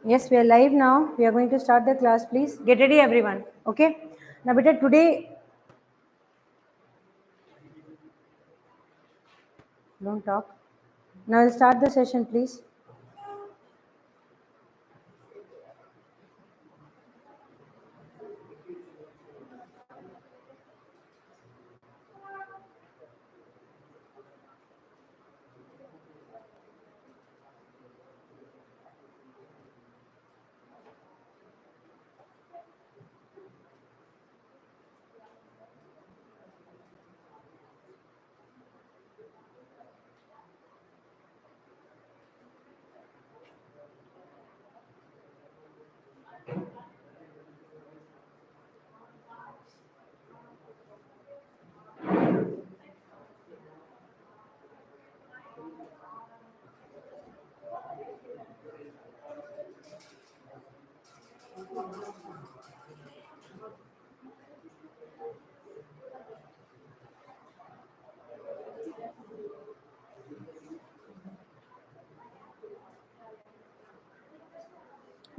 Yes, we are live now. We are going to start the class. Please get ready, everyone. Okay. Now, beta, today, don't talk. Now, we'll start the session, please.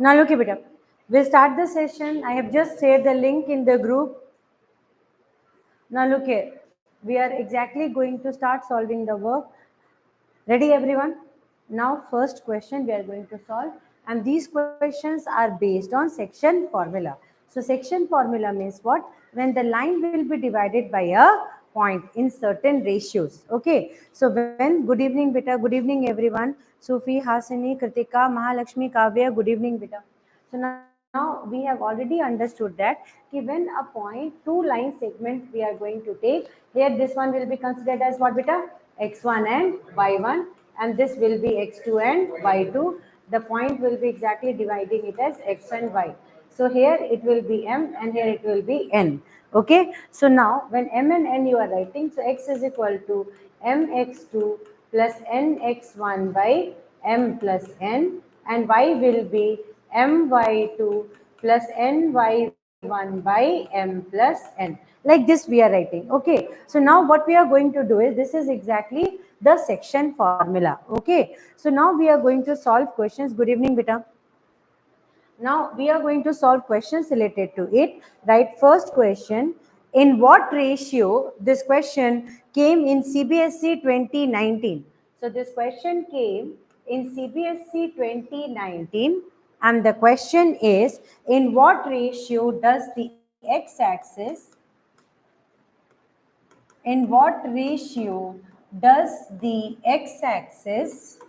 Now, look, beta. We'll start the session. I have just shared the link in the group. Now, look here. We are exactly going to start solving the work. Ready, everyone? Now, first question we are going to solve, and these questions are based on section formula. So, section formula means what? When the line will be divided by a point in certain ratios. Okay. So, when good evening, beta. Good evening, everyone. Sufi, Hasini, Kritika, Mahalakshmi, Kavya. Good evening, beta. So now we have already understood that when a point, two line segment we are going to take, here this one will be considered as what beta? X1 and Y1, and this will be X2 and Y2. The point will be exactly dividing it as X and Y. So here it will be M and here it will be N. Okay. So now when M and N you are writing, so X is equal to Mx2 plus Nx1 by M plus N, and Y will be my2 plus ny1 by m plus n. Like this we are writing. Okay. So now what we are going to do is, this is exactly the section formula. Okay. So now we are going to solve questions. Good evening, beta. Now we are going to solve questions related to it. Right. First question. In what ratio? This question came in CBSE 2019. So this question came in CBSE 2019, and the question is, in what ratio does the x-axis, in what ratio does the x-axis,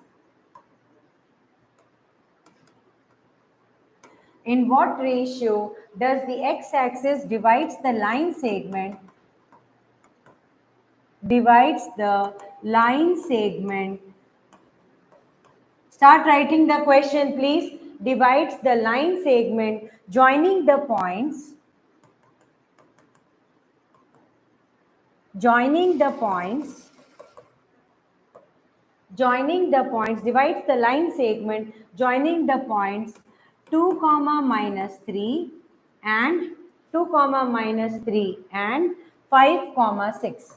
in what ratio does the x-axis divides the line segment, start writing the question please, divides the line segment joining the points, divides the line segment joining the points 2 comma minus 3 and 2 comma minus 3 and 5 comma 6.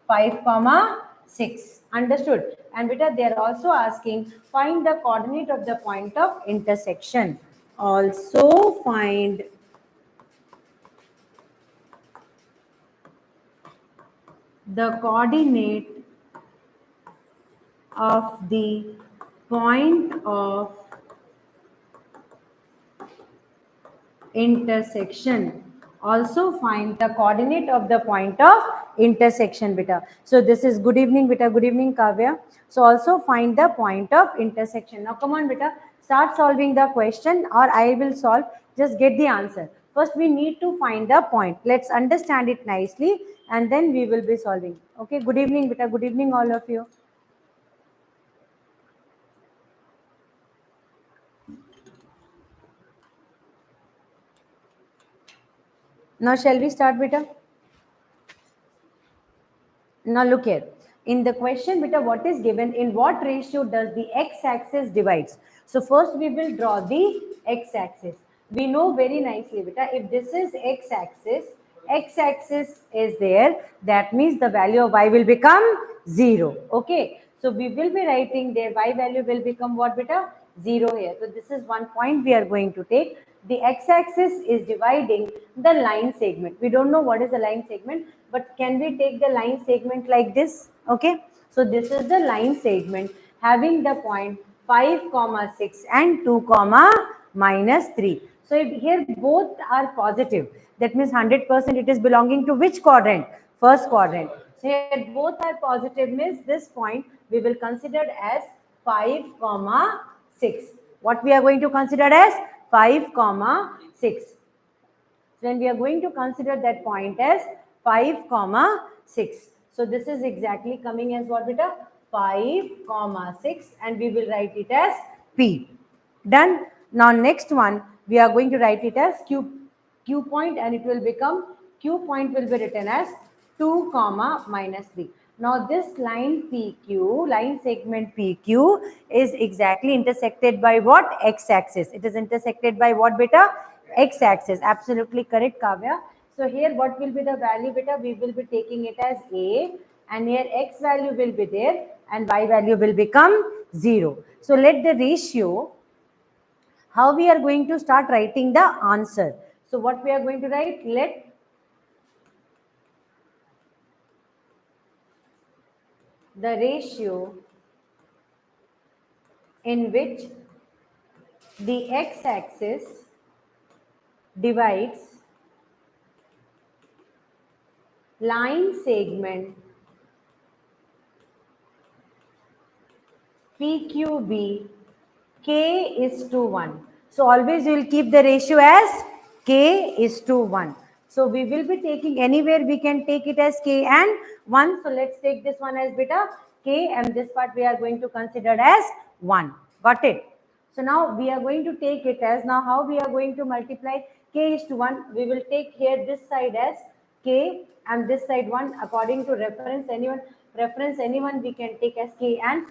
5 comma 6. Understood? And beta, they are also asking, find the coordinate of the point of intersection. Also find the coordinate of the point of intersection. Also find the coordinate of the point of intersection, beta. So this is good evening, beta. Good evening, Kavya. So also find the point of intersection. Now come on, beta. Start solving the question, or I will solve. Just get the answer. First we need to find the point. Let's understand it nicely, and then we will be solving. Okay. Good evening, beta. Good evening, all of you. Now shall we start, beta? Now look here. In the question, beta, what is given? In what ratio does the x-axis divides? So first we will draw the x-axis. We know very nicely, beta, if this is x-axis is there, that means the value of y will become 0. Okay. So we will be writing there y value will become what, beta? 0 here. So this is one point we are going to take. The x-axis is dividing the line segment. We don't know what is the line segment, but can we take the line segment like this? Okay. So this is the line segment having the point 5, 6 and 2, minus 3. So if here both are positive, that means 100% it is belonging to which quadrant? First quadrant. So here both are positive means this point we will consider as 5, 6. What we are going to consider as 5, 6. Then we are going to consider that point as 5, 6. So this is exactly coming as what beta? 5, 6 and we will write it as P. Done. Now next one we are going to write it as Q point and it will become Q point will be written as 2, minus 3. Now this line PQ, line segment PQ is exactly intersected by what? X-axis. It is intersected by what beta? X-axis. Absolutely correct, Kavya. So here what will be the value beta? We will be taking it as A and here X value will be there and Y value will become 0. So let the ratio, how we are going to start writing the answer. So what we are going to write? Let the ratio in which the x-axis divides line segment PQB, K is to 1. So always we will keep the ratio as K is to 1. So we will be taking anywhere we can take it as K and 1. So let's take this one as beta K and this part we are going to consider as 1. Got it? So now we are going to take it as, now how we are going to multiply K is to 1. We will take here this side as K and this side 1 according to reference. Anyone we can take as K and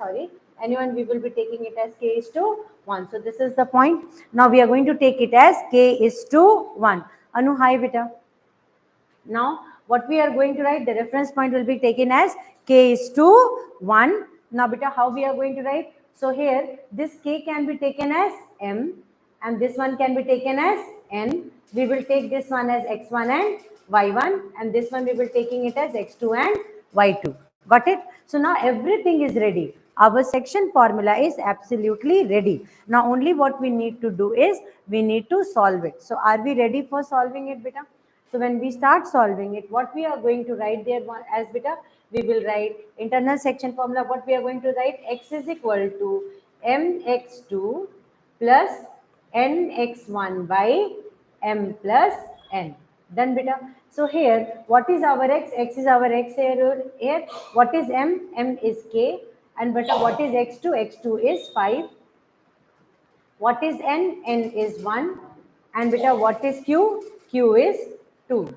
anyone we will be taking it as K is to 1. So this is the point. Now we are going to take it as K is to 1. Anu, hi beta. Now what we are going to write, the reference point will be taken as K is to 1. Now beta, how we are going to write? So here this K can be taken as M and this one can be taken as N. We will take this one as X1 and Y1 and this one we will taking it as X2 and Y2. Got it? So now everything is ready. Our section formula is absolutely ready. Now only what we need to do is we need to solve it. So are we ready for solving it beta? So when we start solving it, what we are going to write there as beta? We will write internal section formula. What we are going to write? X is equal to mx2 plus nx1 by m plus n. Done beta. So here, what is our x? X is our x here. Here, what is m? M is k. And beta, what is x2? X2 is 5. What is n? N is 1. And beta, what is q? Q is 2.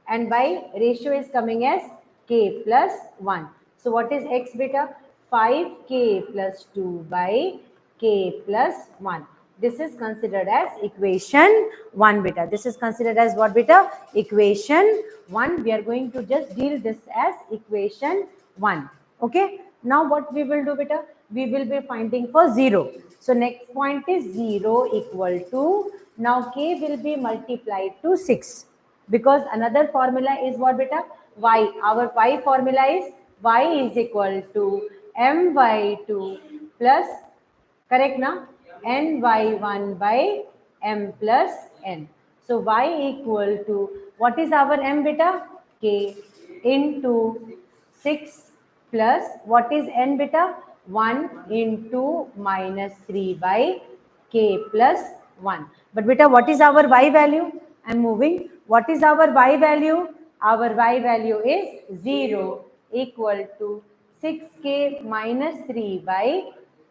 And by ratio is coming as k plus 1. So what is x beta? 5k plus 2 by k plus 1. This is considered as equation 1 beta. This is considered as what beta? Equation 1. We are going to just deal this as equation 1. Okay. Now what we will do beta? We will be finding for 0. So next point is 0 equal to, now k will be multiplied to 6. Because another formula is what beta? Y. Our y formula is y is equal to my2 plus, correct na? ny1 by m plus n. So y equal to, what is our m beta? K into 6 plus, what is n beta? 1 into minus 3 by k plus 1. But beta, what is our y value? I am moving. What is our y value? Our y value is 0 equal to 6k minus 3 by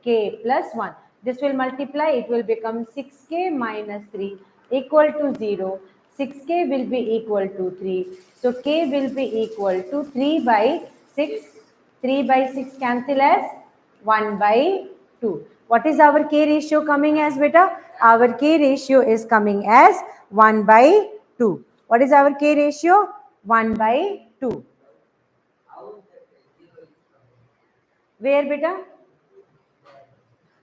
k plus 1. This will multiply, it will become 6k minus 3 equal to 0. 6k will be equal to 3. So k will be equal to 3 by 6. 3 by 6 cancel as 1 by 2. What is our k ratio coming as beta? Our k ratio is coming as 1 by 2. What is our k ratio? 1 by 2. Where beta?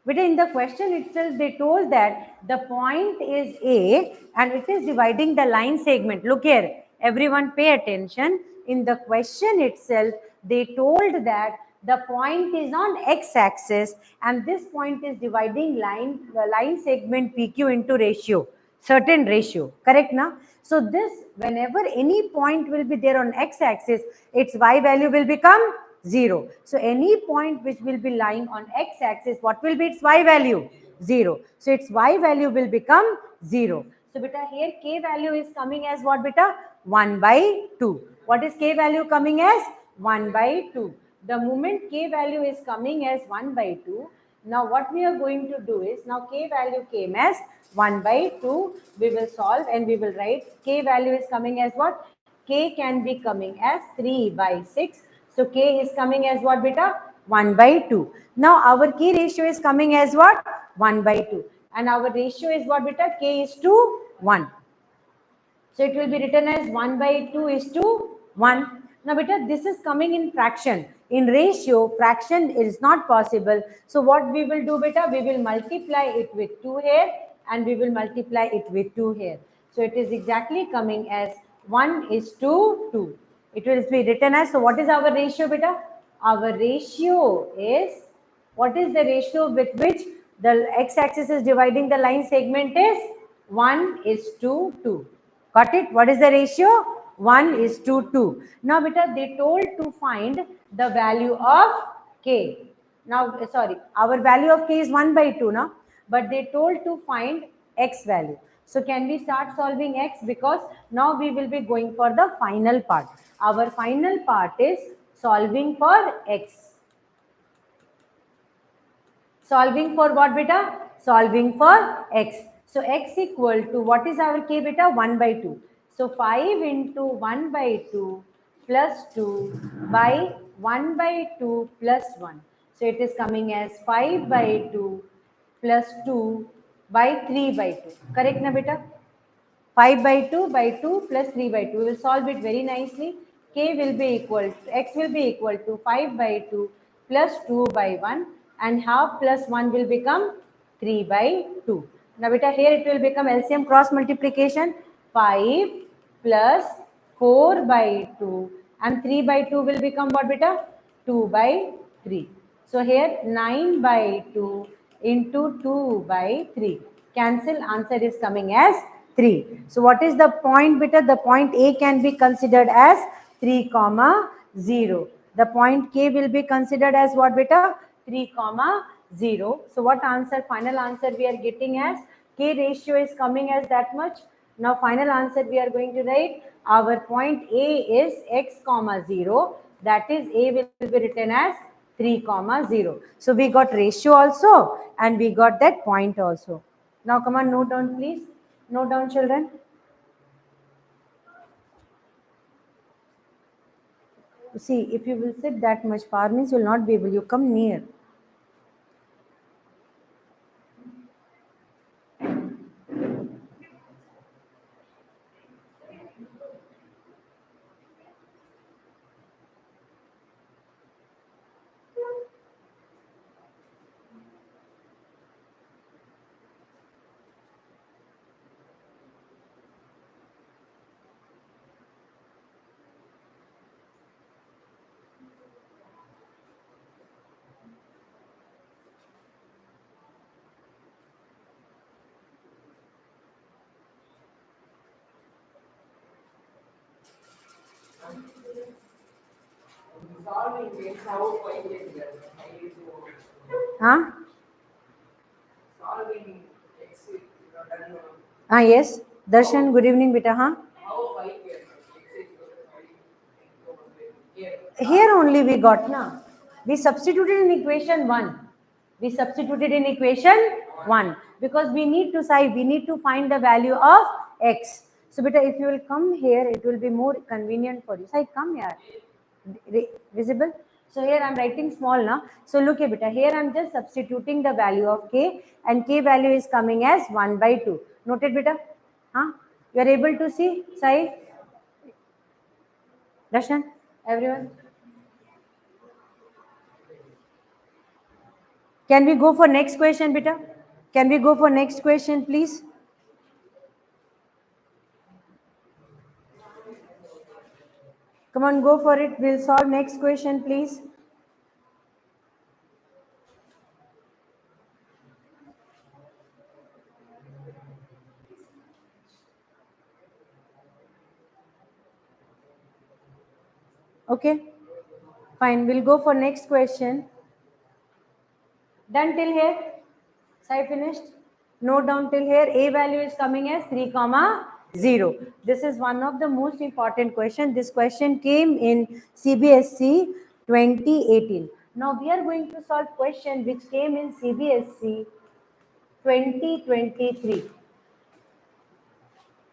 But in the question itself, they told that the point is A and it is dividing the line segment. Look here, everyone pay attention. In the question itself, they told that the point is on x-axis and this point is dividing the line segment PQ into ratio, certain ratio, correct now? So this, whenever any point will be there on x-axis, its y value will become 0. So any point which will be lying on x-axis, what will be its y value? 0. So its y value will become 0. So beta here k value is coming as what beta? 1 by 2. What is k value coming as? 1 by 2. The moment k value is coming as 1 by 2, now what we are going to do is, now k value came as 1 by 2, we will solve and we will write k value is coming as what? K can be coming as 3 by 6. So k is coming as what beta? 1 by 2. Now our k ratio is coming as what? 1 by 2. And our ratio is what beta? K is to 1. So it will be written as 1 by 2 is to 1. Now beta, this is coming in fraction. In ratio, fraction is not possible. So what we will do beta? We will multiply it with 2 here and we will multiply it with 2 here. So it is exactly coming as 1 is to 2. It will be written as, so what is our ratio beta? Our ratio is, what is the ratio with which the x-axis is dividing the line segment is? 1 is to 2. Got it? What is the ratio? 1 is to 2. Now, beta, they told to find the value of k. Now, sorry, our value of k is 1 by 2 now, but they told to find x value. So, can we start solving x? Because now we will be going for the final part. Our final part is solving for x. Solving for what beta? Solving for x. So x equal to, what is our k beta? 1 by 2. So 5 into 1 by 2 plus 2 by 1 by 2 plus 1. So it is coming as 5 by 2 plus 2 by 3 by 2. Correct na beta? 5 by 2 by 2 plus 3 by 2. We will solve it very nicely. K will be equal to, x will be equal to 5 by 2 plus 2 by 1 and half plus 1 will become 3 by 2. Now beta, here it will become LCM cross multiplication. 5 plus 4 by 2 and 3 by 2 will become what beta? 2 by 3. So here 9 by 2 into 2 by 3. Cancel, answer is coming as 3. So what is the point beta? The point A can be considered as 3 comma 0. The point K will be considered as what beta? 3 comma 0. So what answer, final answer we are getting as? K ratio is coming as that much. Now final answer we are going to write, our point A is x comma 0. That is A will be written as 3 comma 0. So we got ratio also and we got that point also. Now come on, note down please. Note down children. See, if you will sit that much far means you will not be able, you come near. Huh? Yes. Darshan, good evening, beta. Huh? Here only we got na. We substituted in equation 1. We substituted in equation 1 because we need to find the value of x. So beta, if you will come here, it will be more convenient for you. Sai, come here. Visible? So here I am writing small now. So look here beta, here I am just substituting the value of k and k value is coming as 1 by 2. Noted beta? Huh? You are able to see? Sai? Darshan? Everyone? Can we go for next question, beta? Can we go for next question, please? Come on, go for it. We'll solve next question, please. Okay, fine. We'll go for next question. Done till here? Sai finished? Note down till here. A value is coming as 3 comma 0. This is one of the most important question. This question came in CBSE 2018. Now we are going to solve question which came in CBSE 2023.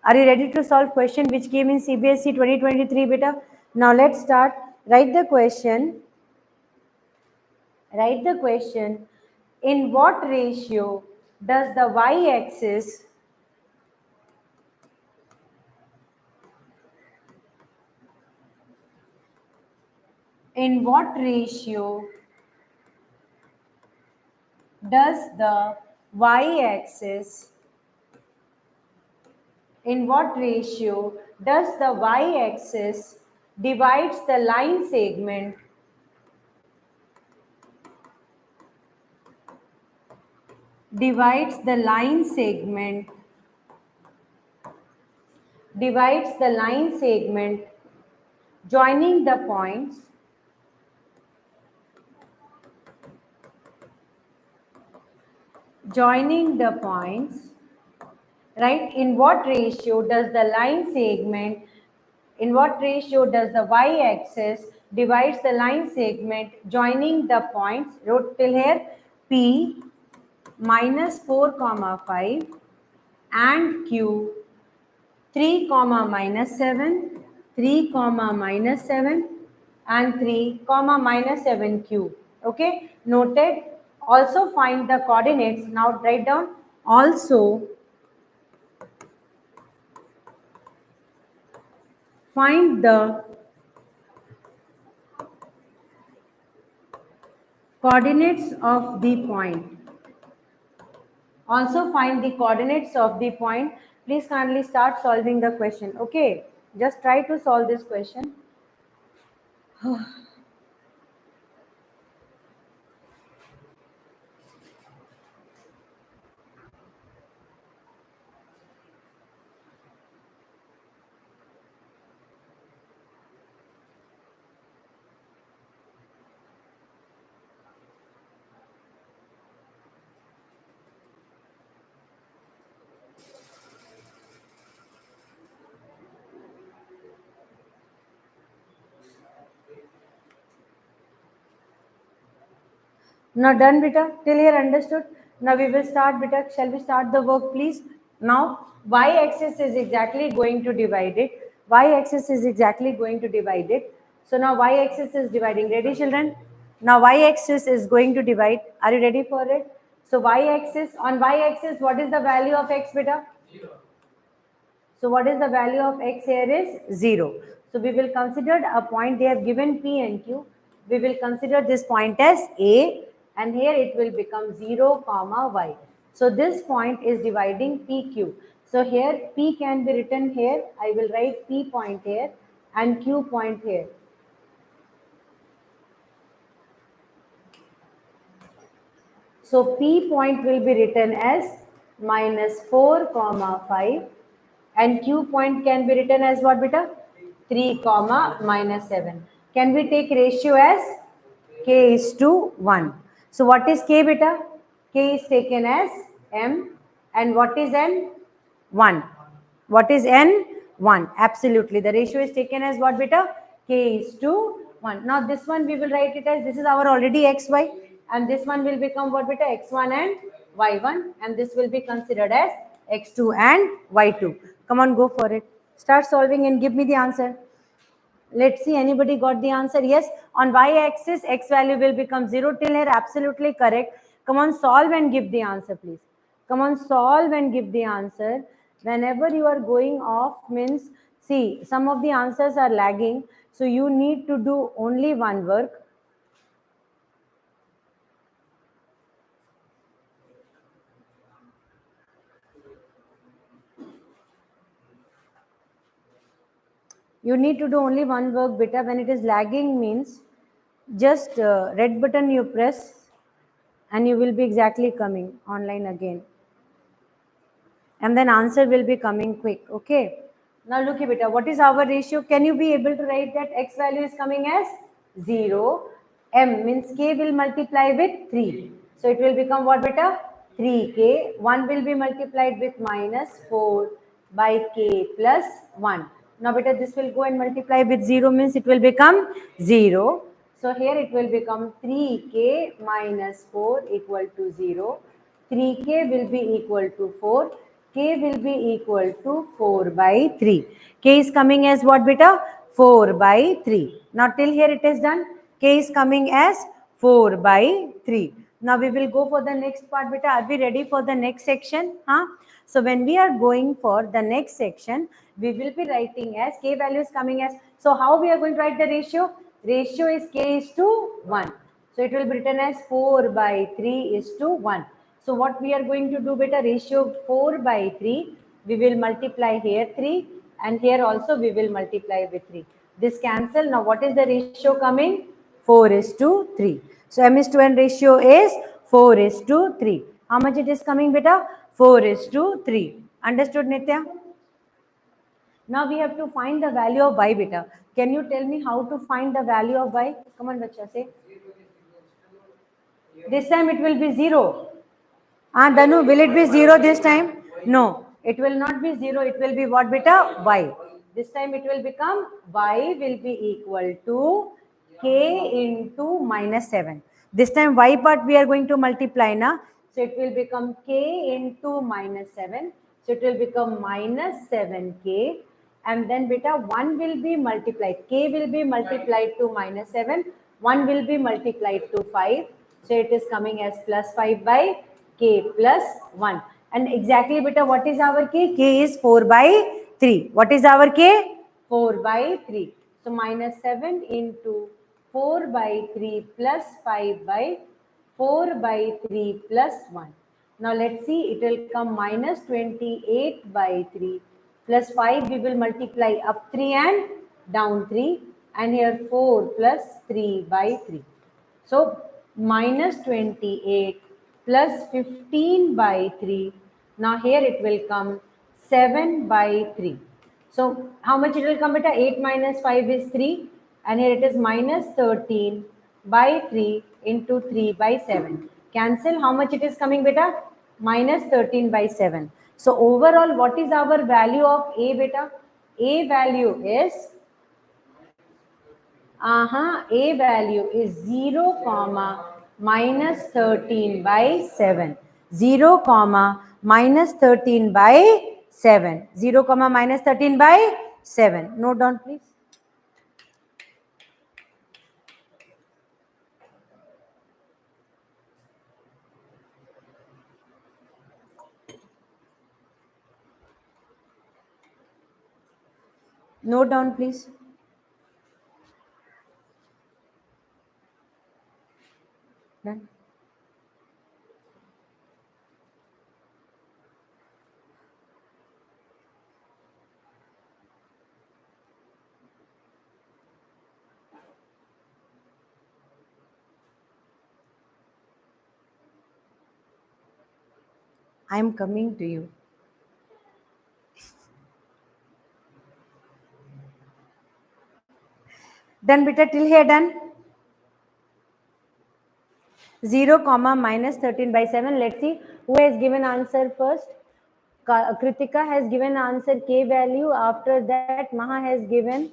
Are you ready to solve question which came in CBSE 2023, beta? Now let's start. Write the question. Write the question. In what ratio does the y-axis in what ratio does the y-axis in what ratio does the y-axis divides the line segment divides the line segment joining the points right? In what ratio does the line segment in what ratio does the y-axis divides the line segment joining the points, wrote till here, P minus 4 comma 5 and Q 3 comma minus 7, 3 comma minus 7 and 3 comma minus 7 Q. Okay, noted. Also find the coordinates. Now write down. Also find the coordinates of the point. Also find the coordinates of the point. Please kindly start solving the question. Okay, just try to solve this question. Now done, beta. Till here understood. Now we will start, beta. Shall we start the work, please? Now y-axis is exactly going to divide it. Y-axis is exactly going to divide it. So now y-axis is dividing. Ready, children? Now y-axis is going to divide. Are you ready for it? So y-axis, on y-axis, what is the value of x, beta? 0. So what is the value of x here is 0. So we will consider a point, they have given P and Q. We will consider this point as A and here it will become 0 comma y. So this point is dividing PQ. So here P can be written here. I will write P point here and Q point here. So P point will be written as minus 4 comma 5 and Q point can be written as what, beta? 3 comma minus 7. Can we take ratio as K is to 1? So what is K, beta? K is taken as M and what is N? 1. What is N? 1. Absolutely. The ratio is taken as what, beta? K is to 1. Now this one we will write it as, this is our already XY and this one will become what, beta? X1 and Y1 and this will be considered as X2 and Y2. Come on, go for it. Start solving and give me the answer. Let's see, anybody got the answer? Yes, on y-axis, x value will become 0 till here. Absolutely correct. Come on, solve and give the answer, please. Come on, solve and give the answer. Whenever you are going off means, see, some of the answers are lagging. So you need to do only one work. You need to do only one work beta. When it is lagging means just red button you press and you will be exactly coming online again. And then answer will be coming quick. Okay. Now look here, beta. What is our ratio? Can you be able to write that x value is coming as 0? M means k will multiply with 3. So it will become what, beta? 3k. 1 will be multiplied with minus 4 by k plus 1. Now beta, this will go and multiply with 0 means it will become 0. So here it will become 3k minus 4 equal to 0. 3k will be equal to 4. K will be equal to 4 by 3. K is coming as what, beta? 4 by 3. Now till here it is done. K is coming as 4 by 3. Now we will go for the next part, beta. Are we ready for the next section? Huh? So when we are going for the next section, we will be writing as K value is coming as. So how we are going to write the ratio? Ratio is K is to 1. So it will be written as 4 by 3 is to 1. So what we are going to do, beta, ratio 4 by 3, we will multiply here 3 and here also we will multiply with 3. This cancel. Now what is the ratio coming? 4 is to 3. So M is to N ratio is 4 is to 3. How much it is coming, beta? 4 is to 3. Understood, Nitya? Now we have to find the value of y, beta. Can you tell me how to find the value of y? Come on, bacha, say. This time it will be 0. Danu, will it be 0 this time? No, it will not be 0. It will be what, beta? Y. This time it will become y will be equal to k into minus 7. This time y part we are going to multiply na. So it will become k into minus 7. So it will become minus 7k. And then beta 1 will be multiplied. K will be multiplied to minus 7. 1 will be multiplied to 5. So it is coming as plus 5 by k plus 1. And exactly, beta, what is our k? K is 4 by 3. What is our k? 4 by 3. So minus 7 into 4 by 3 plus 5 by 4 by 3 plus 1. Now let's see, it will come minus 28 by 3 plus 5. We will multiply up 3 and down 3. And here 4 plus 3 by 3. So minus 28 plus 15 by 3. Now here it will come 7 by 3. So how much it will come, beta? 8 minus 5 is 3. And here it is minus 13 by 3 into 3 by 7. Cancel. How much it is coming, beta? Minus 13 by 7. So overall, what is our value of A, beta? A value is A value is 0 comma minus 13 by 7. 0 comma minus 13 by 7. 0 comma minus 13 by 7. Note down, please. Note down, please. Done. I am coming to you. Then beta till here done. 0 comma minus 13 by 7. Let's see who has given answer first. Kritika has given answer k value. After that Maha has given.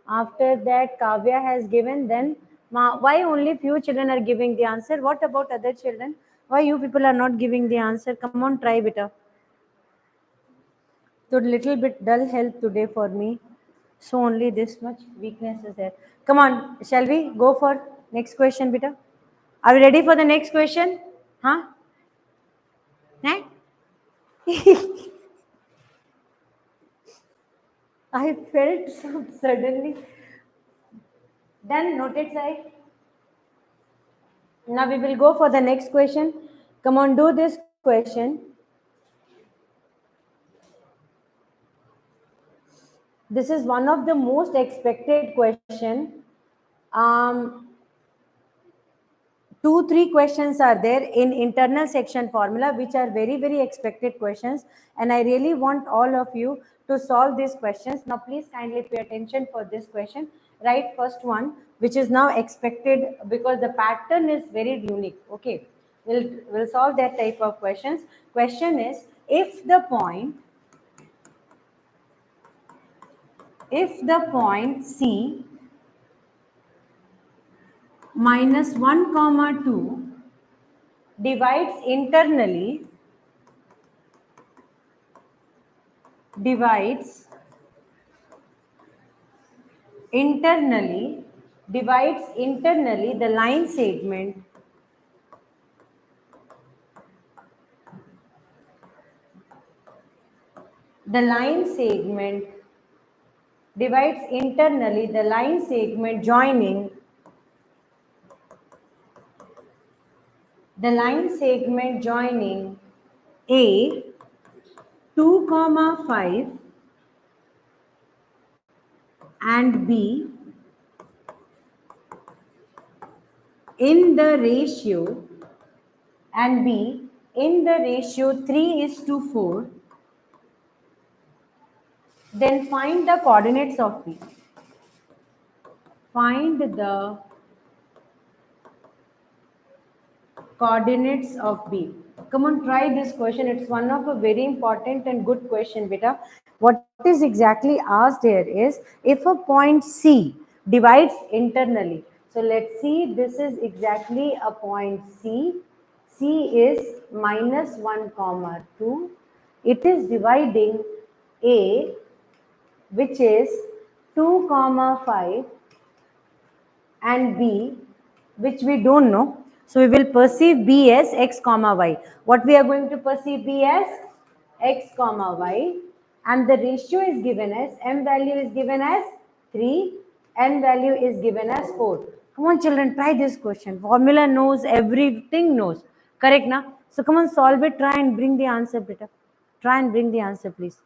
After that Kavya has given. Then why only few children are giving the answer? What about other children? Why you people are not giving the answer? Come on, try beta. So little bit dull health today for me. So only this much weakness is there. Come on, shall we go for next question, beta? Are we ready for the next question? Huh? Nah? I felt so suddenly. Done, noted, side. Now we will go for the next question. Come on, do this question. This is one of the most expected question. Um, 2-3 questions are there in internal section formula which are very, very expected questions, and I really want all of you to solve these questions. Now please kindly pay attention for this question. Write first one which is now expected because the pattern is very unique. Okay, we'll solve that type of questions. Question is, if the point C minus 1 comma 2 divides internally divides internally the line segment divides internally the line segment joining A 2 comma 5 and B in the ratio 3:4, then find the coordinates of B. Find the coordinates of B. Come on, try this question. It's one of a very important and good question, beta. What is exactly asked here is, if a point C divides internally. So let's see, this is exactly a point C. C is minus 1 comma 2. It is dividing A, which is 2 comma 5, and B, which we don't know. So we will perceive B as x comma y. What we are going to perceive B as x comma y, and the ratio is given as, m value is given as 3, n value is given as 4. Come on children, try this question. Formula knows, everything knows. Correct na? So come on, solve it, try and bring the answer better. Try and bring the answer please.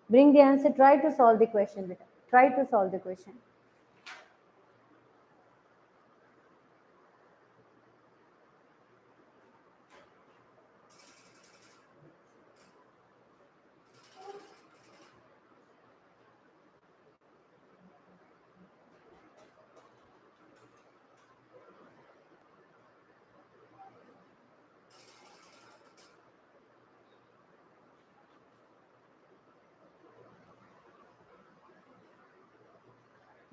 Bring the answer, try to solve the question better. Try to solve the question.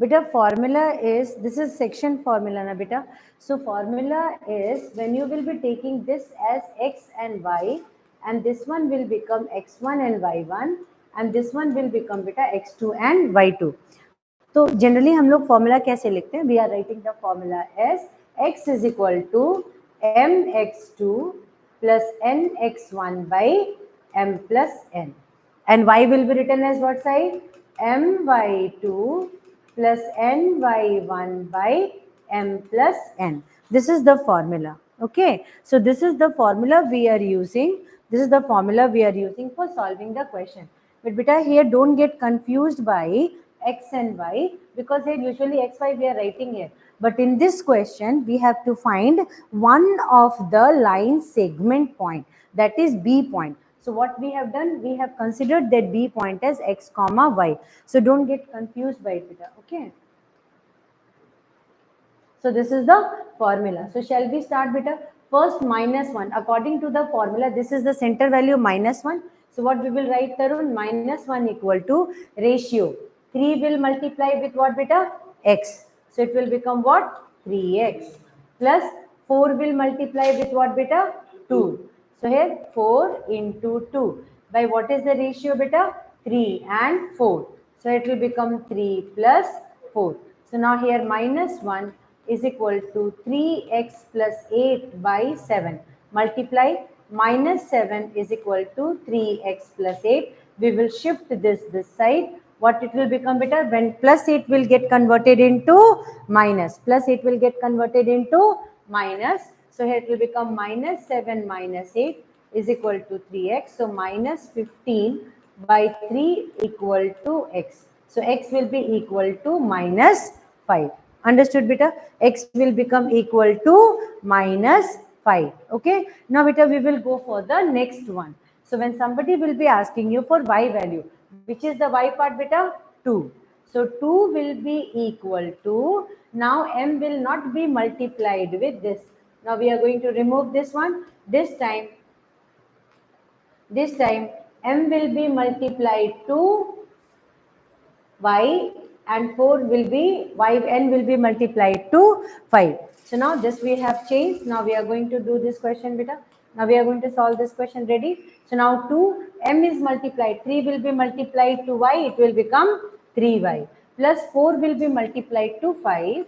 Beta, formula is, this is section formula na beta. So formula is, when you will be taking this as x and y, and this one will become x1 and y1, and this one will become beta x2 and y2. तो generally हम लोग formula कैसे लिखते हैं? We are writing the formula as x is equal to mx2 plus nx1 by m plus n, and y will be written as what side? my2 plus ny1 by m plus n. This is the formula. Okay, so this is the formula we are using. This is the formula we are using for solving the question. But beta, here don't get confused by x and y, because here usually x, y we are writing here. But in this question, we have to find one of the line segment point, that is B point. So what we have done, we have considered that B point as x comma y. So don't get confused by it, beta. Okay. So this is the formula. So shall we start, beta? First, minus 1. According to the formula, this is the center value minus 1. So what we will write, Tarun? Minus 1 equal to ratio. 3 will multiply with what, beta? X. So it will become what? 3x. Plus 4 will multiply with what, beta? 2. So here 4 into 2. By what is the ratio, beta? 3 and 4. So it will become 3 plus 4. So now here minus 1 is equal to 3x plus 8 by 7. Multiply, minus 7 is equal to 3x plus 8. We will shift this side. What it will become, beta? When plus 8 will get converted into minus. Plus 8 will get converted into minus. So here it will become minus 7 minus 8 is equal to 3x. So minus 15 by 3 equal to x. So x will be equal to minus 5. Understood, beta? X will become equal to minus 5. Okay. Now, beta, we will go for the next one. So when somebody will be asking you for y value, which is the y part, beta? 2. So 2 will be equal to, now m will not be multiplied with this. Now we are going to remove this one. This time m will be multiplied to y, and 4 will be y n will be multiplied to 5. So now this we have changed. Now we are going to do this question, beta. Now we are going to solve this question. Ready? So now 2 m is multiplied, 3 will be multiplied to y, it will become 3y, plus 4 will be multiplied to 5.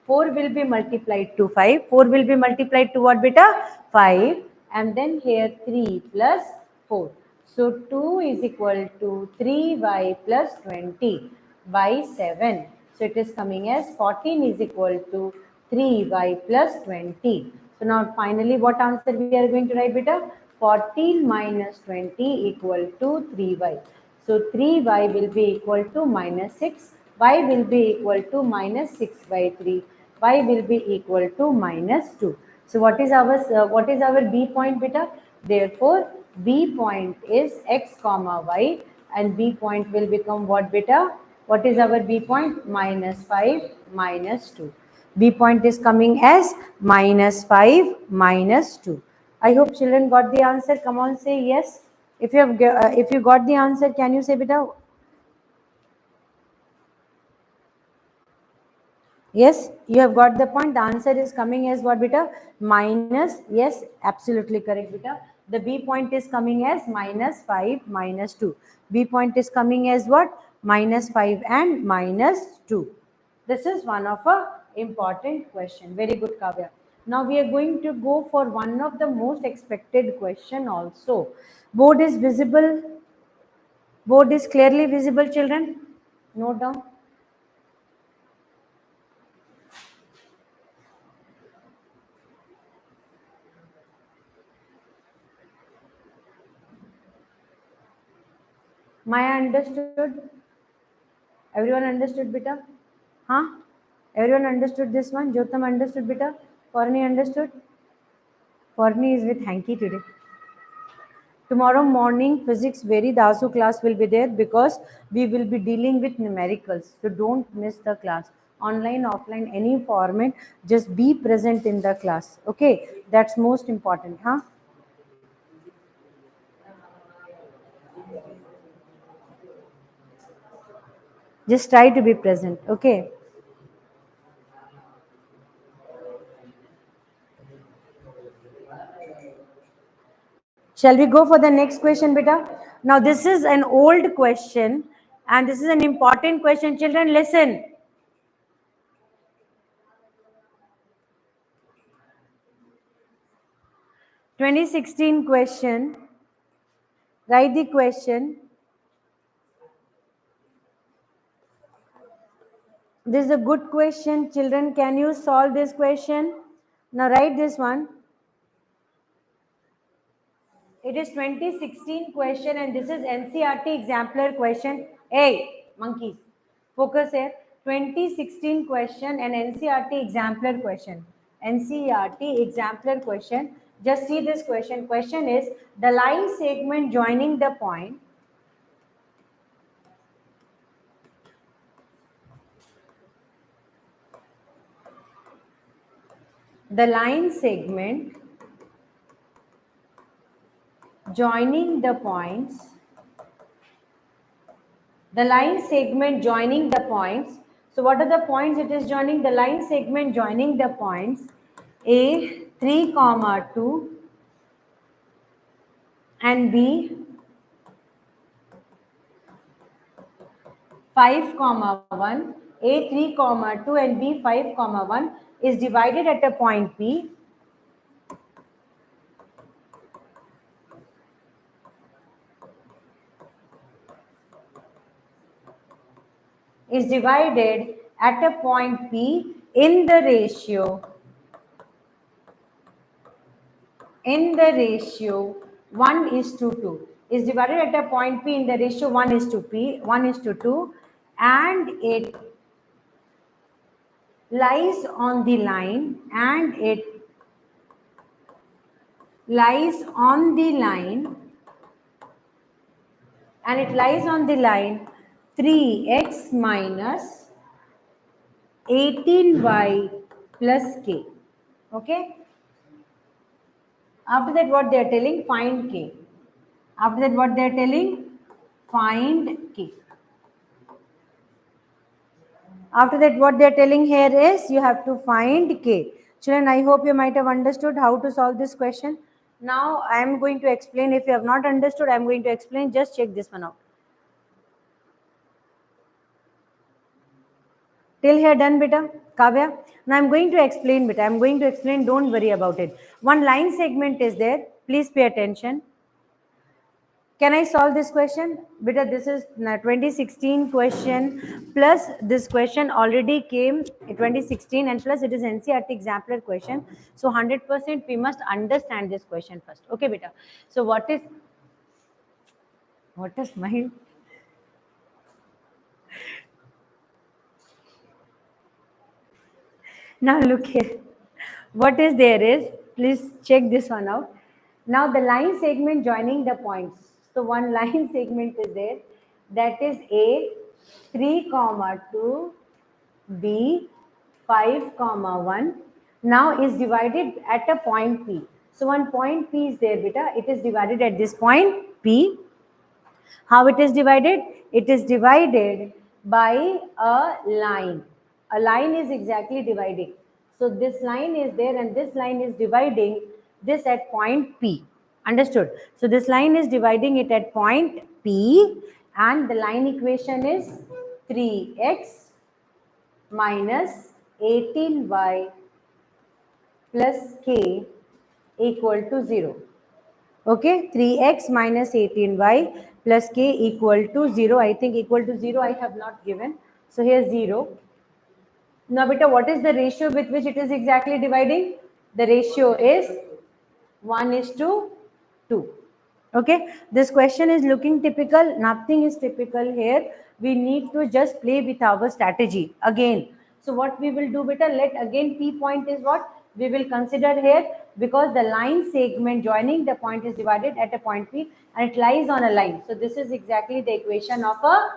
4 will be multiplied to 5. 4 will be multiplied to what, beta? 5. And then here 3 plus 4. So 2 is equal to 3y plus 20 by 7. So it is coming as 14 is equal to 3y plus 20. So now finally what answer we are going to write, beta? 14 minus 20 equal to 3y. So 3y will be equal to minus 6. Y will be equal to minus 6 by 3. Y will be equal to minus 2. So what is our B point, beta? Therefore, B point is x comma y, and B point will become what, beta? What is our B point? Minus 5 minus 2. B point is coming as minus 5 minus 2. I hope children got the answer. Come on, say yes. If you got the answer, can you say, beta? Yes, you have got the point. The answer is coming as what, beta? Minus, yes, absolutely correct, beta. The B point is coming as minus 5 minus 2. B point is coming as what? Minus 5 and minus 2. This is one of a important question. Very good, Kavya. Now we are going to go for one of the most expected question also. Board is visible. Board is clearly visible, children. Note down. Maya understood? Everyone understood, beta? Huh? Everyone understood this one? Jotam understood, beta? Corny understood? Corny is with Hanky today. Tomorrow morning, physics very Dasu class will be there because we will be dealing with numericals. So don't miss the class. Online, offline, any format, just be present in the class. Okay, that's most important, huh? Just try to be present, okay? Shall we go for the next question, beta? Now, this is an old question and this is an important question. Children, listen. 2016 question. Write the question. This is a good question. Children, can you solve this question? Now, write this one. It is 2016 question and this is NCERT exemplar question. Hey, monkeys, focus here. 2016 question and NCERT exemplar question. NCERT exemplar question. Just see this question. Question is the line segment joining the point. The line segment joining the points. The line segment joining the points. So what are the points it is joining? The line segment joining the points A 3, 2 and B 5, 1. A 3, 2 and B 5, 1 is divided at a point P. Is divided at a point P in the ratio in the ratio 1 is to 2 is divided at a point P in the ratio 1 is to 2, and it lies on the line, lies on the line, and it lies on the line 3x minus 18y plus k. Okay. After that, what they are telling? Find k. After that, what they are telling? Find k. After that, what they are telling here is you have to find k. Children, I hope you might have understood how to solve this question. Now, I am going to explain. If you have not understood, I am going to explain. Just check this one out. Till here done, beta? Kavya? Now, I am going to explain, beta. I am going to explain. Don't worry about it. One line segment is there. Please pay attention. Can I solve this question? Because this is 2016 question plus this question already came 2016 and plus it is NCERT exemplar question. So 100% we must understand this question first. Okay, beta. So what is my... Now look here. What is there is, please check this one out. Now the line segment joining the points. So one line segment is there, that is A 3, 2, B 5, 1. Now is divided at a point P. So one point P is there, beta. It is divided at this point P. How it is divided? It is divided by a line. A line is exactly dividing. So this line is there and this line is dividing this at point P. Understood? So this line is dividing it at point P and the line equation is 3x minus 18y plus k equal to 0. Okay, 3x minus 18y plus k equal to 0. I think equal to 0 I have not given. So here 0. Now beta, what is the ratio with which it is exactly dividing? The ratio is 1 is to 2. Okay, this question is looking typical. Nothing is typical here. We need to just play with our strategy again. So what we will do, beta, let again P point is what we will consider here, because the line segment joining the point is divided at a point P and it lies on a line. So this is exactly the equation of a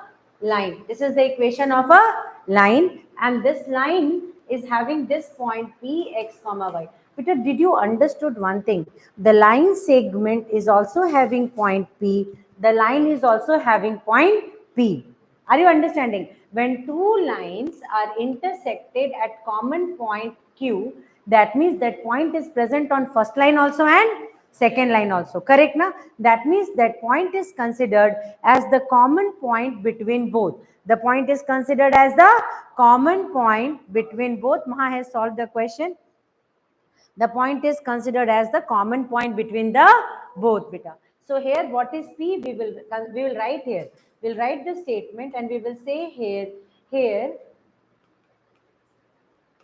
line. This is the equation of a line, and this line is having this point P x comma y. Peter, did you understood one thing? The line segment is also having point P. The line is also having point P. Are you understanding? When two lines are intersected at common point Q, that means that point is present on first line also and second line also. Correct na? That means that point is considered as the common point between both. The point is considered as the common point between both. Maha has solved the question. The point is considered as the common point between the both, beta. So here what is P? We will write here. We'll write the statement and we will say here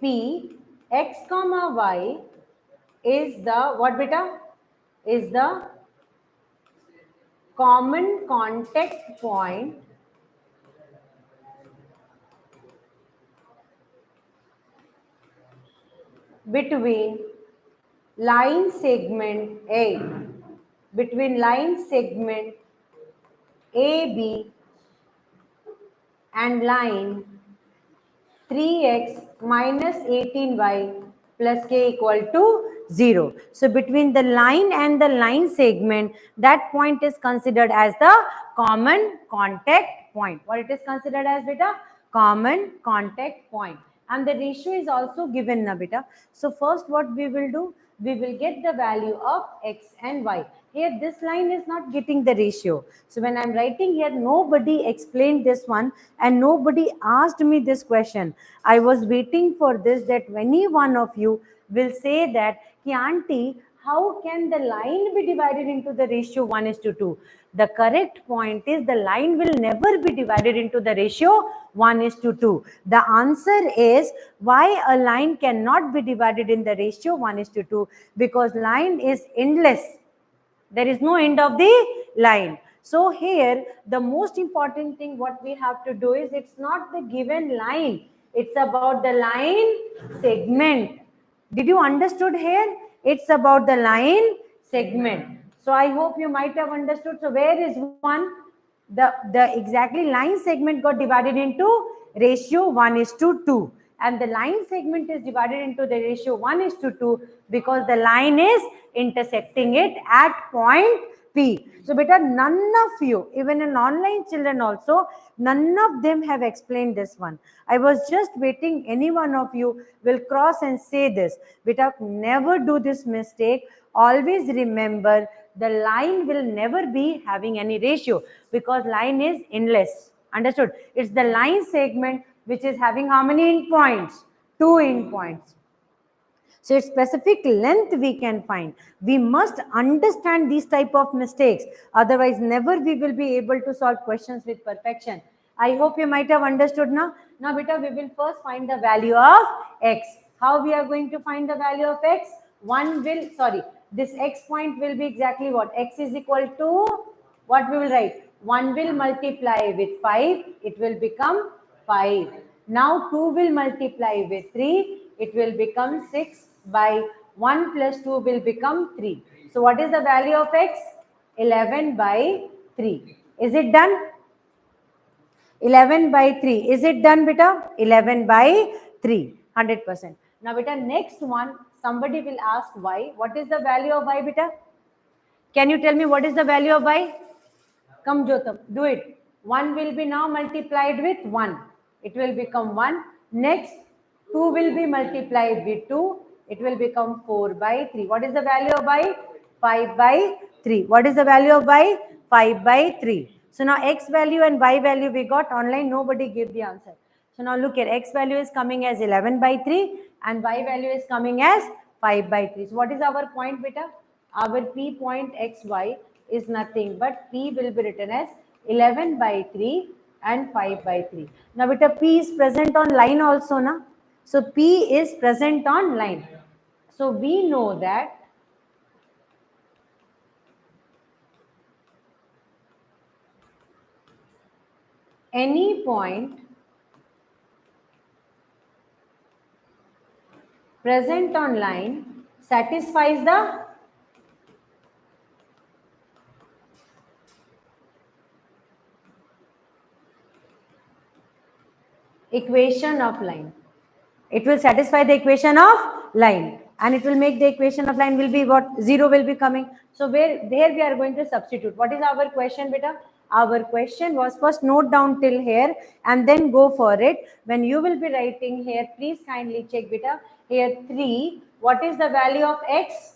P x comma y is the what, beta? Is the common contact point between line segment A, between line segment AB and line 3x minus 18y plus k equal to 0. So between the line and the line segment, that point is considered as the common contact point. What it is considered as, beta? Common contact point. And the ratio is also given na, beta. So first what we will do, we will get the value of x and y. Here this line is not getting the ratio. So when I'm writing here, nobody explained this one and nobody asked me this question. I was waiting for this, that any one of you will say that, ki auntie, how can the line be divided into the ratio 1 is to 2? The correct point is the line will never be divided into the ratio 1:2. The answer is why a line cannot be divided in the ratio 1:2, because line is endless. There is no end of the line. So here the most important thing what we have to do is, it's not the given line, it's about the line segment. Did you understood here? It's about the line segment. So I hope you might have understood. So where is one? The exactly line segment got divided into ratio 1:2, and the line segment is divided into the ratio 1:2 because the line is intersecting it at point P. So beta, none of you, even in online children also, none of them have explained this one. I was just waiting any one of you will cross and say this. Beta, never do this mistake. Always remember the line will never be having any ratio, because line is endless. Understood? It's the line segment which is having how many endpoints? 2 endpoints. So its specific length we can find. We must understand these type of mistakes. Otherwise, never we will be able to solve questions with perfection. I hope you might have understood now. Now, beta, we will first find the value of x. How we are going to find the value of x? This x point will be exactly what? X is equal to, what we will write? 1 will multiply with 5, it will become 5. Now 2 will multiply with 3, it will become 6. By 1 plus 2 will become 3. So what is the value of x? 11 by 3. Is it done? 11 by 3. Is it done, beta? 11 by 3. 100%. Now, beta, next one, somebody will ask y. What is the value of y, beta? Can you tell me what is the value of y? Come, Jotam, do it. 1 will be now multiplied with 1. It will become 1. Next, 2 will be multiplied with 2. It will become 4 by 3. What is the value of y? 5 by 3. What is the value of y? 5 by 3. So now x value and y value we got online. Nobody gave the answer. So now look here. X value is coming as 11 by 3 and y value is coming as 5 by 3. So what is our point, beta? Our P point xy is nothing but P will be written as 11 by 3 and 5 by 3. Now, beta, P is present on line also, na? So P is present on line. So we know that any point present on line satisfies the equation of line. It will satisfy the equation of line, and it will make the equation of line will be what? 0 will be coming. So there we are going to substitute. What is our question, beta? Our question was, first note down till here and then go for it. When you will be writing here, please kindly check, beta. Here 3, what is the value of x?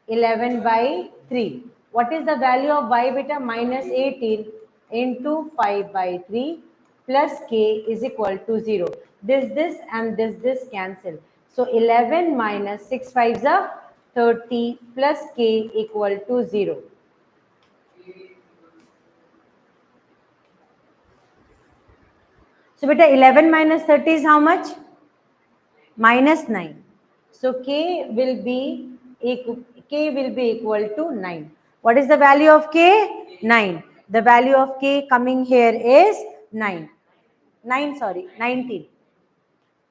11 by 3. What is the value of y, beta? Minus 18 into 5 by 3 plus k is equal to 0. This and this cancel. So 11 minus 6 5s are 30 plus k equal to 0. So beta, 11 minus 30 is how much? Minus 9. So k will be equal to 9. What is the value of k? 9. The value of k coming here is 9. 19.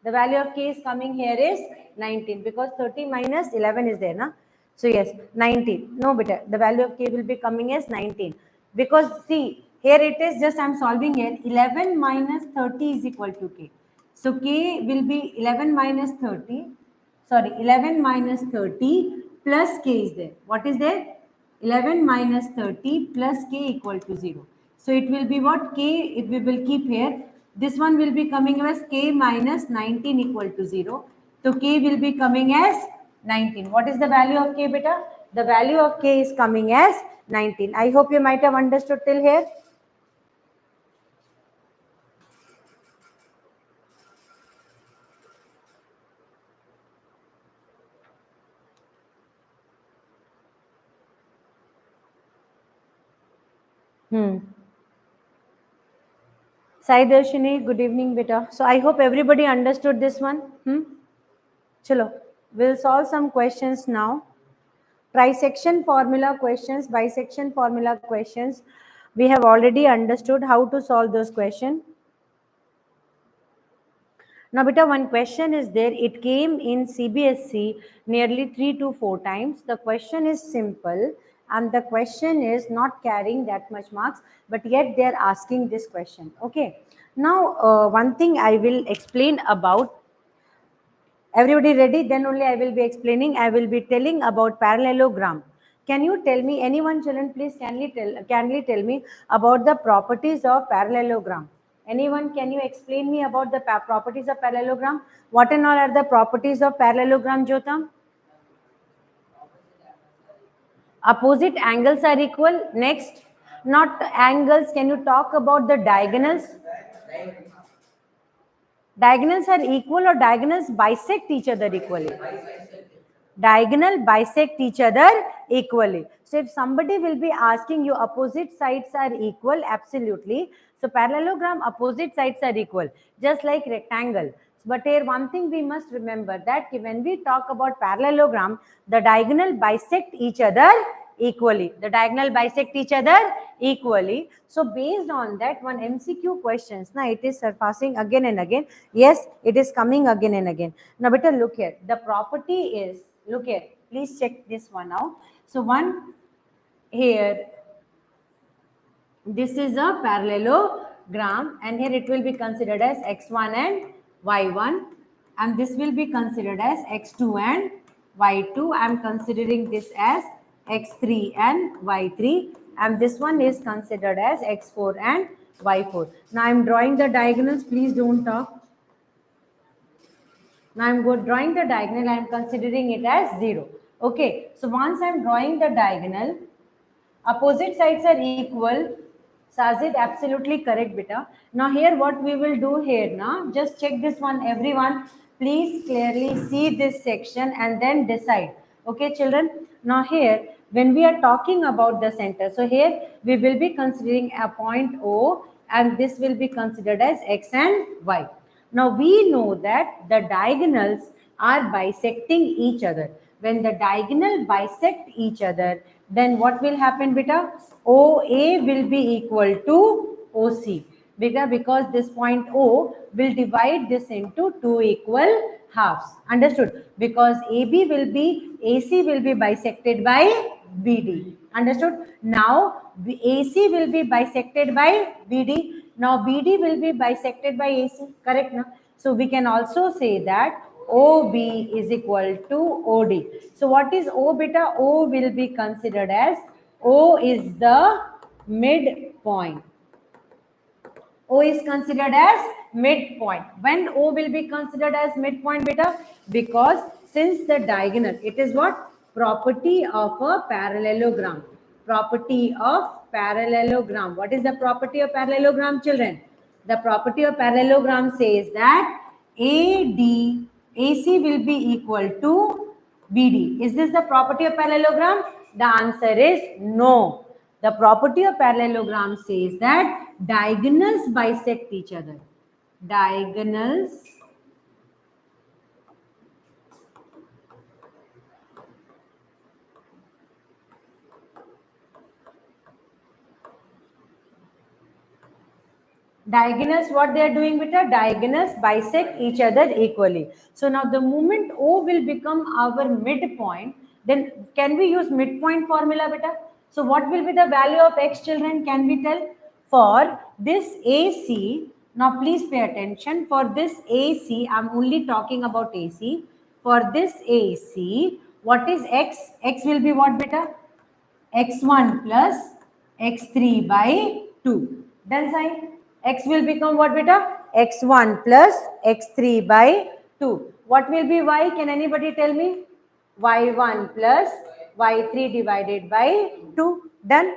The value of k is coming here is 19, because 30 minus 11 is there, na? So yes, 19. No, beta, the value of k will be coming as 19. Because see, here it is, just I am solving here. 11 minus 30 is equal to k. So k will be 11 minus 30. 11 minus 30 plus k is there. What is there? 11 minus 30 plus k equal to 0. So it will be what? K, if we will keep here, this one will be coming as k minus 19 equal to 0. So k will be coming as 19. What is the value of k, beta? The value of k is coming as 19. I hope you might have understood till here. Sai Darshini, good evening, beta. So I hope everybody understood this one. Chalo, we'll solve some questions now. Trisection formula questions, bisection formula questions. We have already understood how to solve those questions. Now, beta, one question is there. It came in CBSE nearly 3 to 4 times. The question is simple and the question is not carrying that much marks, but yet they are asking this question. Okay. Now, one thing I will explain about. Everybody ready? Then only I will be explaining. I will be telling about parallelogram. Can you tell me, anyone, children, please kindly tell me about the properties of parallelogram? Anyone, can you explain me about the properties of parallelogram? What and all are the properties of parallelogram, Jotam? Opposite angles are equal. Next, not angles. Can you talk about the diagonals? Diagonals are equal or diagonals bisect each other equally? Diagonal bisect each other equally. So if somebody will be asking you opposite sides are equal, absolutely. So parallelogram opposite sides are equal, just like rectangle. But here one thing we must remember that when we talk about parallelogram, the diagonal bisect each other equally. The diagonal bisect each other equally. So based on that, one MCQ questions, now it is surpassing again and again. Yes, it is coming again and again. Now better look here. The property is, look here, please check this one out. So one here, this is a parallelogram and here it will be considered as x1 and y1 and this will be considered as x2 and y2. I am considering this as x3 and y3 and this one is considered as x4 and y4. Now I am drawing the diagonals, please don't talk. Now I am drawing the diagonal, I am considering it as 0. Okay, so once I am drawing the diagonal, opposite sides are equal. Sajid, absolutely correct, beta. Now here what we will do here now, just check this one, everyone. Please clearly see this section and then decide. Okay, children. Now here, when we are talking about the center, so here we will be considering a point O and this will be considered as X and Y. Now we know that the diagonals are bisecting each other. When the diagonal bisect each other, then what will happen, beta? OA will be equal to OC. Because this point O will divide this into two equal halves. Understood? Because AC will be bisected by BD. Understood? Now AC will be bisected by BD. Now BD will be bisected by AC. Correct? No? So we can also say that OB is equal to OD. So what is O, beta? O will be considered as, O is the midpoint. O is considered as midpoint. When O will be considered as midpoint, beta? Because since the diagonal, it is what? Property of a parallelogram. Property of parallelogram. What is the property of parallelogram, children? The property of parallelogram says that AC will be equal to BD. Is this the property of parallelogram? The answer is no. The property of parallelogram says that diagonals bisect each other. Diagonals what they are doing, beta? Diagonals bisect each other equally. So now the moment O will become our midpoint, then can we use midpoint formula, beta? So what will be the value of X, children? Can we tell? For this AC, now please pay attention. For this AC, I'm only talking about AC. For this AC, what is X? X will be what, beta? X1 plus X3 by 2. Done, sign? X will become what, beta? X1 plus X3 by 2. What will be Y? Can anybody tell me? Y1 plus Y3 divided by 2. Done?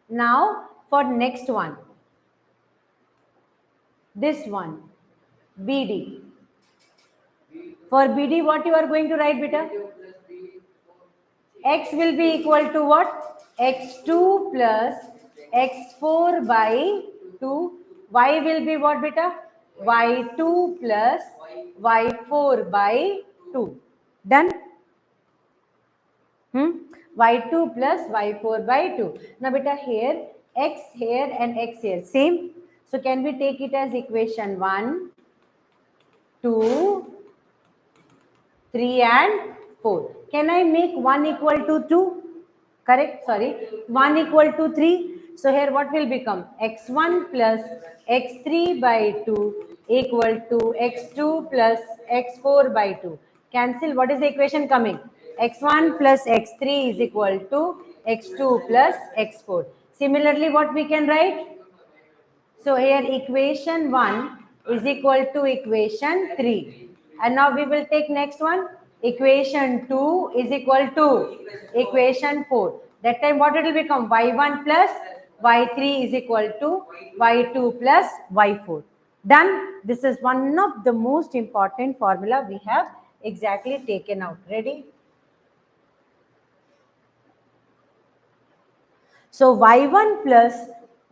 Now for next one. This one. BD. For BD, what you are going to write, beta? X will be equal to what? x2 plus x4 by 2. Y will be what beta? y2 plus y4 by 2. Done? y2 plus y4 by 2. Now beta here, x here and x here. Same. So can we take it as equation 1, 2, 3 and 4. Can I make 1 equal to 2? Correct? Sorry. 1 equal to 3. So here what will become? x1 plus x3 by 2 equal to x2 plus x4 by 2. Cancel. What is the equation coming? x1 plus x3 is equal to x2 plus x4. Similarly, what we can write? So here equation 1 is equal to equation 3. And now we will take next one. Equation 2 is equal to equation 4. That time what it will become? y1 plus y3 is equal to y2 plus y4. Done. This is one of the most important formula we have exactly taken out. Ready? So y1 plus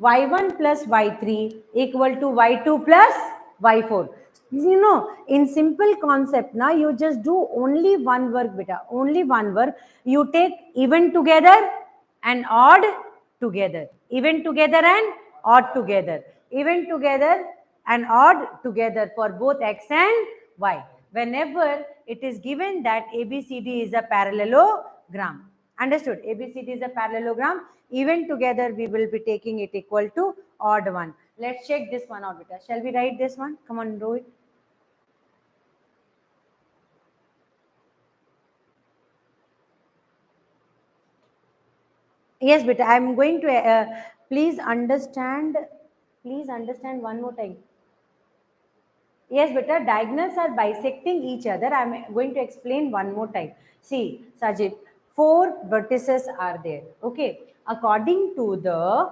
y3 equal to y2 plus y4. You know, in simple concept, now you just do only one work, beta. Only one work. You take even together and odd together. Even together and odd together. Even together and odd together for both x and y. Whenever it is given that ABCD is a parallelogram. Understood? ABCD is a parallelogram. Even together, we will be taking it equal to odd one. Let's check this one out, beta. Shall we write this one? Come on, do it. Yes, beta. I'm going to please understand. Please understand one more time. Yes, beta, diagonals are bisecting each other. I'm going to explain one more time. See, Sajid, 4 vertices are there. Okay. According to the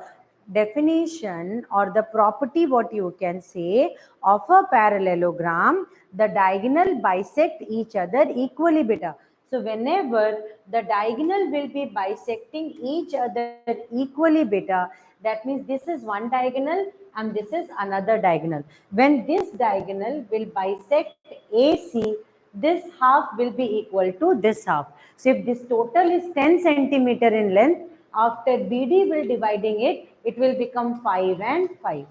definition or the property, what you can say of a parallelogram, the diagonal bisect each other equally, beta. So whenever the diagonal will be bisecting each other equally, beta, that means this is one diagonal and this is another diagonal. When this diagonal will bisect AC, this half will be equal to this half. So if this total is 10 centimeter in length, after BD will dividing it, it will become 5 and 5.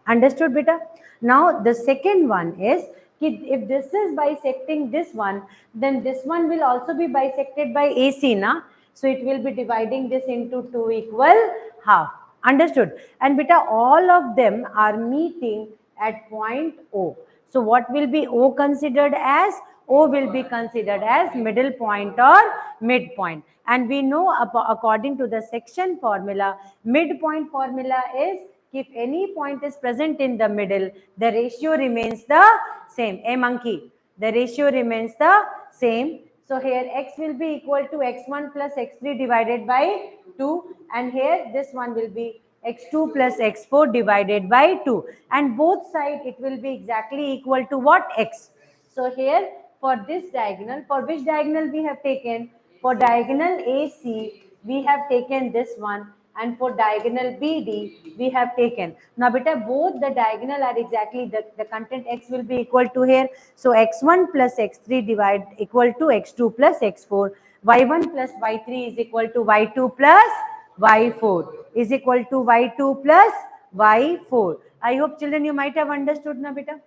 Understood, beta? Now the second one is, if this is bisecting this one, then this one will also be bisected by AC, na? So it will be dividing this into 2 equal half. Understood? And beta, all of them are meeting at point O. So what will be O considered as? O will be considered as middle point or midpoint. And we know according to the section formula, midpoint formula is, if any point is present in the middle, the ratio remains the same. A monkey. The ratio remains the same. So here x will be equal to x1 plus x3 divided by 2. And here this one will be x2 plus x4 divided by 2. And both sides it will be exactly equal to what? X. So here for this diagonal, for which diagonal we have taken? For diagonal AC, we have taken this one, and for diagonal BD, we have taken. Now, beta, both the diagonal are exactly the content x will be equal to here. So, x1 plus x3 divide equal to x2 plus x4. y1 plus y3 is equal to y2 plus y4 is equal to y2 plus y4. I hope children you might have understood now, beta.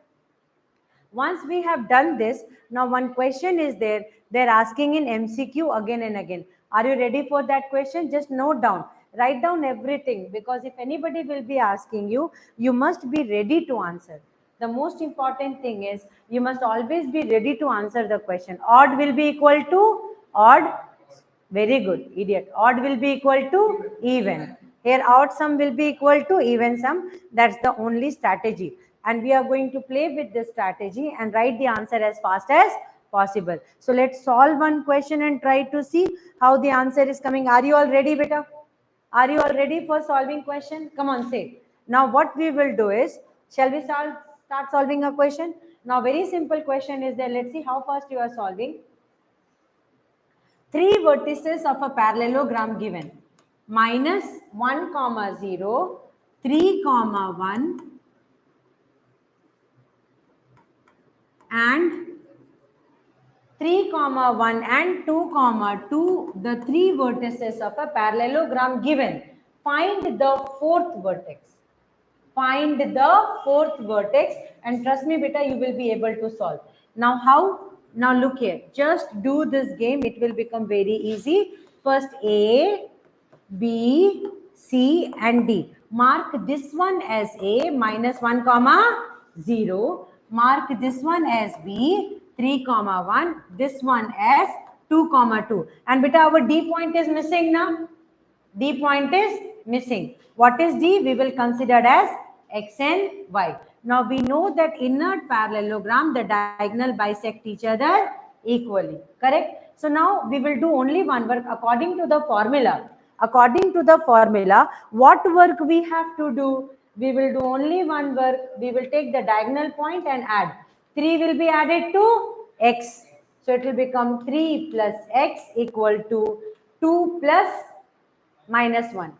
Once we have done this, now one question is there. They're asking in MCQ again and again. Are you ready for that question? Just note down. Write down everything, because if anybody will be asking you, you must be ready to answer. The most important thing is you must always be ready to answer the question. Odd will be equal to odd. Very good, idiot. Odd will be equal to even. Here odd sum will be equal to even sum. That's the only strategy. And we are going to play with this strategy and write the answer as fast as possible. So let's solve one question and try to see how the answer is coming. Are you all ready, beta? Are you all ready for solving question? Come on, say. Now what we will do is, shall we start solving a question? Now very simple question is there. Let's see how fast you are solving. 3 vertices of a parallelogram given. minus 1 comma 0, 3 comma 1 and 3 comma 1 and 2 comma 2, the three vertices of a parallelogram given. Find the fourth vertex. Find the fourth vertex, and trust me beta, you will be able to solve. Now how? Now look here, just do this game, it will become very easy. First A, B, C and D. Mark this one as A, minus 1 comma 0. Mark this one as B, 3 comma 1. This one as 2 comma 2. And beta, our D point is missing now. D point is missing. What is D? We will consider as X and Y. Now we know that inner parallelogram, the diagonal bisect each other equally. Correct? So now we will do only one work according to the formula. According to the formula, what work we have to do? We will do only one work. We will take the diagonal point and add. 3 will be added to X. So it will become 3 plus X equal to 2 plus minus 1.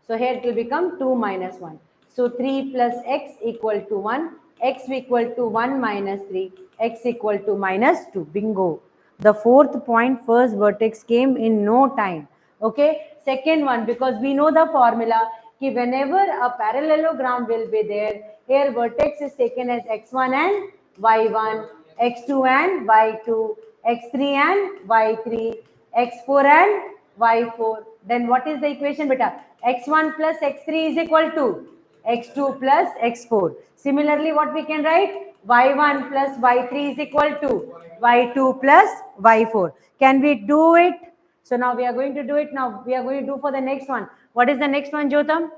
So here it will become 2 minus 1. So 3 plus x equal to 1, x equal to 1 minus 3, x equal to minus 2. Bingo. The fourth point, first vertex came in no time. Okay. Second one, because we know the formula, कि whenever a parallelogram will be there, here vertex is taken as x1 and y1, x2 and y2, x3 and y3, x4 and y4. Then what is the equation beta? x1 plus x3 is equal to x2 plus x4. Similarly, what we can write? y1 plus y3 is equal to y2 plus y4. Can we do it? So now we are going to do it. Now we are going to do for the next one. What is the next one, Jotam?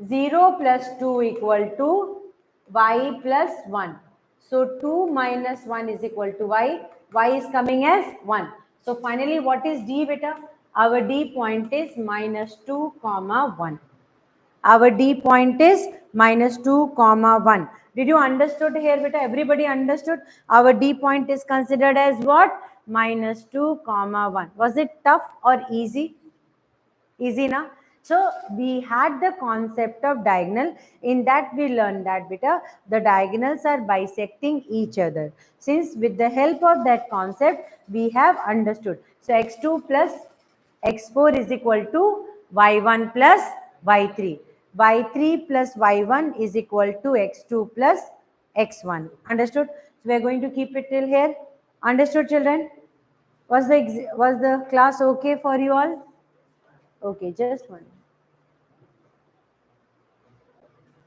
0 plus 2 equal to y plus 1. So 2 minus 1 is equal to y. Y is coming as 1. So finally, what is D beta? Our D point is minus 2 comma 1. Our D point is minus 2 comma 1. Did you understood here beta? Everybody understood? Our D point is considered as what? Minus 2 comma 1. Was it tough or easy? Easy na? So we had the concept of diagonal. In that we learned that beta, the diagonals are bisecting each other. Since with the help of that concept, we have understood. So x2 plus x4 is equal to y1 plus y3. y3 plus y1 is equal to x2 plus x1. Understood? So we are going to keep it till here. Understood, children? Was the class okay for you all? Okay, just one.